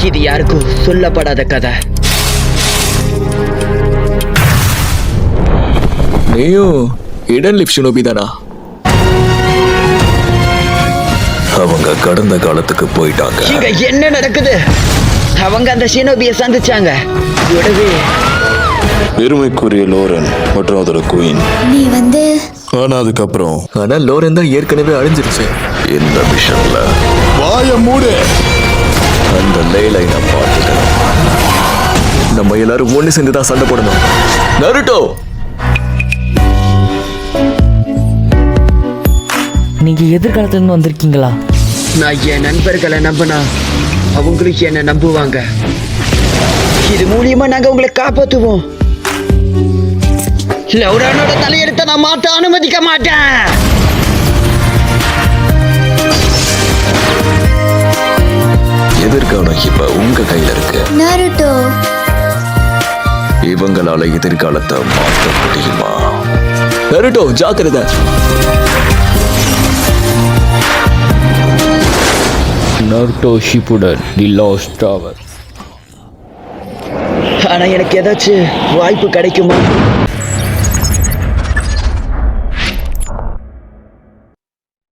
இது யாருக்கும் சொல்லப்படாத கதை. நீயும் இடன் லிப் ஷினோபி தானா? அவங்க கடந்த காலத்துக்கு போயிட்டாங்க. இங்க என்ன நடக்குது? அவங்க அந்த ஷினோபியை சந்திச்சாங்க. கூடவே பெருமைக்குரிய லோரன் மற்றும் அதோட குயின். நீ வந்து ஆனா அதுக்கப்புறம் ஆனா லோரன் தான் ஏற்கனவே அழிஞ்சிருச்சு. இந்த மிஷன்ல வாய மூடு. அந்த லேலை நான் பார்த்துக்கிறேன். நம்ம எல்லாரும் ஒண்ணு சேர்ந்து தான் சண்டை போடணும். நருட்டோ, நீங்க எதிர்காலத்துல இருந்து வந்திருக்கீங்களா? நான் என் நண்பர்களை நம்பினா அவங்களுக்கு என்ன நம்புவாங்க. இது மூலியமா நாங்க உங்களை காப்பாத்துவோம். லௌரானோட தலையெடுத்த நான் மாத்த அனுமதிக்க மாட்டேன். எதிர்காலம் இப்ப உங்க கையில இருக்கு. நருட்டோ. இவங்களால எதிர்காலத்தை மாற்ற முடியுமா? நருட்டோ ஜாக்கிரதை. Naruto Shippuden, The Lost Tower. ஆனா எனக்கு ஏதாச்சும் வாய்ப்பு கிடைக்குமா?